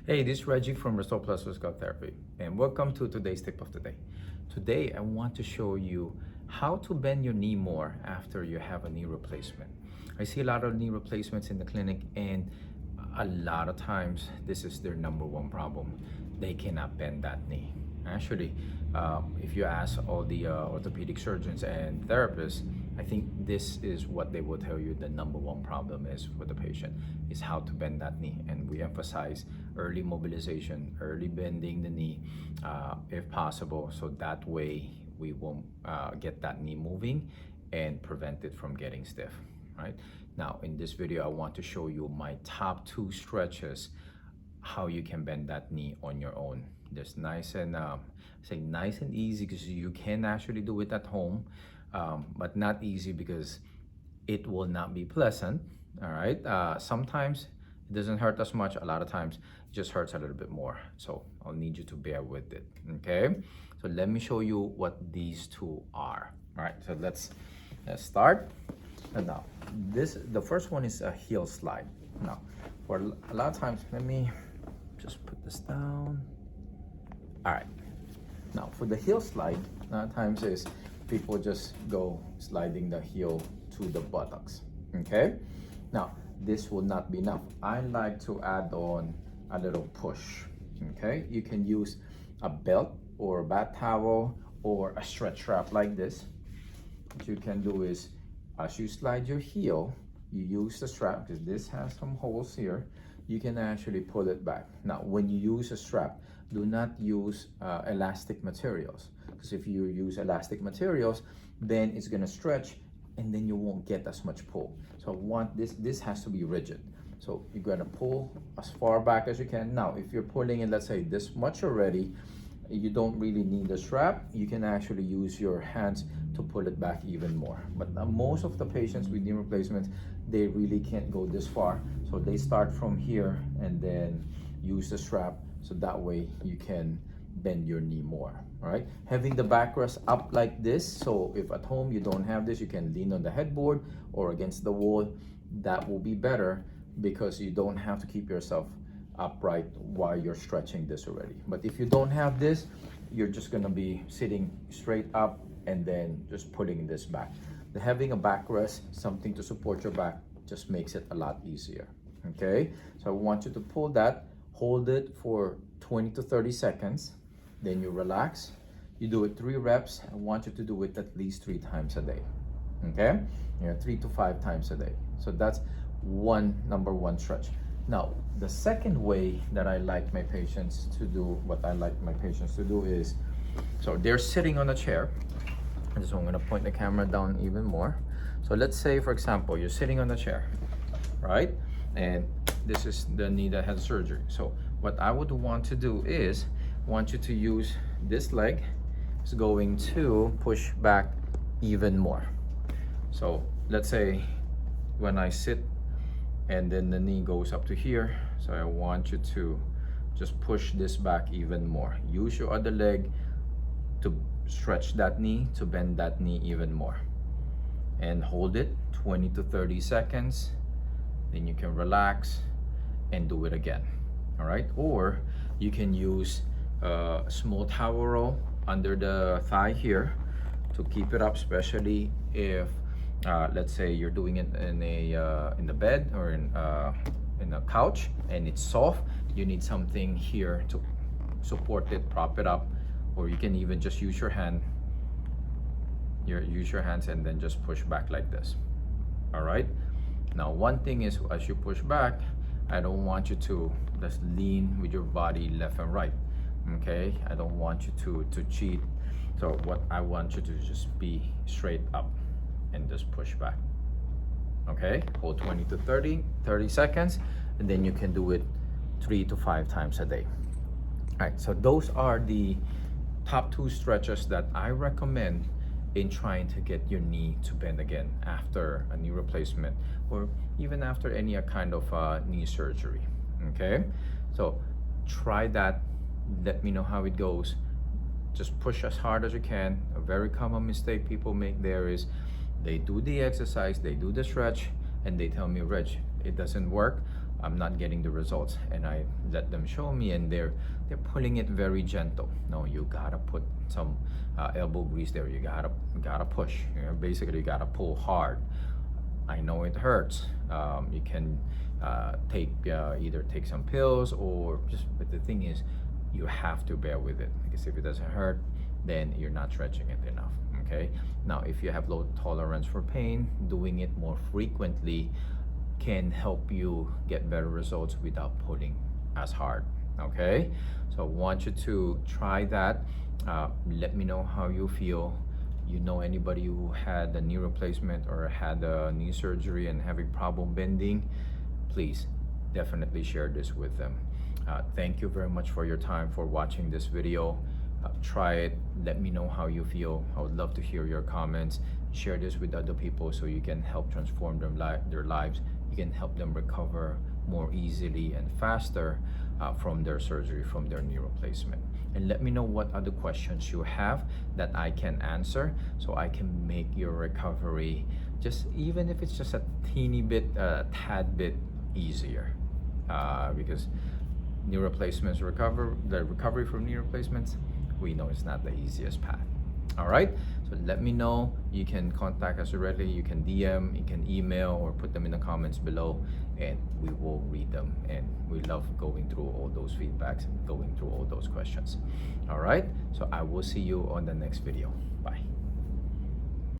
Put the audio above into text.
Hey, this is Reggie from Restore Plus Physical Therapy, and welcome to today's tip of the day. Today, I want to show you how to bend your knee more after you have a knee replacement. I see a lot of knee replacements in the clinic, and a lot of times, this is their number one problem. They cannot bend that knee. Actually, if you ask all the orthopedic surgeons and therapists, I think this is what they will tell you the number one problem is for the patient, is how to bend that knee. And we emphasize early mobilization, early bending the knee, if possible, so that way we won't get that knee moving and prevent it from getting stiff, right? Now, in this video, I want to show you my top 2 stretches, how you can bend that knee on your own. Just nice and nice and easy, because you can actually do it at home, but not easy because it will not be pleasant. All right, sometimes it doesn't hurt as much. A lot of times it just hurts a little bit more, so I'll need you to bear with it. Okay, so let me show you what these 2 are. All right, so let's start. And now the first one is a heel slide. Now, for a lot of times, let me just put this down. All right, now for the heel slide, a lot of times is people just go sliding the heel to the buttocks. Okay, now this will not be enough. I like to add on a little push. Okay, you can use a belt or a bath towel or a stretch wrap like this. What you can do is, as you slide your heel, you use the strap, because this has some holes here. You can actually pull it back. Now, when you use a strap, do not use elastic materials, because if you use elastic materials, then it's gonna stretch and then you won't get as much pull. So this has to be rigid. So you're gonna pull as far back as you can. Now, if you're pulling in, let's say this much already, you don't really need the strap. You can actually use your hands to pull it back even more. But most of the patients with knee replacements, they really can't go this far. So they start from here and then use the strap, so that way you can bend your knee more. All right, having the backrest up like this, so if at home you don't have this, you can lean on the headboard or against the wall. That will be better, because you don't have to keep yourself upright while you're stretching this already. But if you don't have this, you're just gonna be sitting straight up and then just putting this back. Having a backrest, something to support your back, just makes it a lot easier. Okay, so I want you to pull that, hold it for 20 to 30 seconds, then you relax. You do it 3 reps. I want you to do it at least 3 times a day. Okay, 3 to 5 times a day. So that's number one stretch. Now, the second way that I like my patients to do, is, so they're sitting on a chair. And so I'm gonna point the camera down even more. So let's say, for example, you're sitting on a chair, right? And this is the knee that had surgery. So what I would want to do is, want you to use this leg. It's going to push back even more. So let's say when I sit, and then the knee goes up to here. So I want you to just push this back even more. Use your other leg to stretch that knee, to bend that knee even more. And hold it 20 to 30 seconds. Then you can relax and do it again. All right? Or you can use a small towel roll under the thigh here to keep it up, especially if let's say you're doing it in the bed or in a couch and it's soft. You need something here to support it, prop it up, or you can even just use your hand. Use your hands and then just push back like this. All right. Now, one thing is, as you push back, I don't want you to just lean with your body left and right. Okay, I don't want you to cheat. So what I want you to just be straight up and just push back. Okay, hold 20 to 30 seconds, and then you can do it 3 to 5 times a day. All right, so those are the top 2 stretches that I recommend in trying to get your knee to bend again after a knee replacement, or even after any kind of knee surgery. Okay, so try that. Let me know how it goes. Just push as hard as you can. A very common mistake people make there is, they do the exercise, they do the stretch, and they tell me, Reg, it doesn't work. I'm not getting the results, and I let them show me, and they're pulling it very gentle. No, you gotta put some elbow grease there. You gotta push. You know, basically you gotta pull hard. I know it hurts. You can either take some pills or just, but the thing is, you have to bear with it, because if it doesn't hurt, then you're not stretching it enough. Okay, now if you have low tolerance for pain, doing it more frequently can help you get better results without pulling as hard. Okay, so I want you to try that. Let me know how you feel. You know anybody who had a knee replacement or had a knee surgery and having problem bending, please definitely share this with them. Thank you very much for your time, for watching this video. Try it. Let me know how you feel. I would love to hear your comments. Share this with other people so you can help transform their lives. You can help them recover more easily and faster from their surgery, from their knee replacement. And let me know what other questions you have that I can answer, so I can make your recovery, just even if it's just a teeny bit, tad bit easier. Because knee replacements, the recovery from knee replacements, we know it's not the easiest path. All right, so let me know. You can contact us directly. You can DM, you can email, or put them in the comments below, and we will read them. And we love going through all those feedbacks and going through all those questions. All right, so I will see you on the next video. Bye.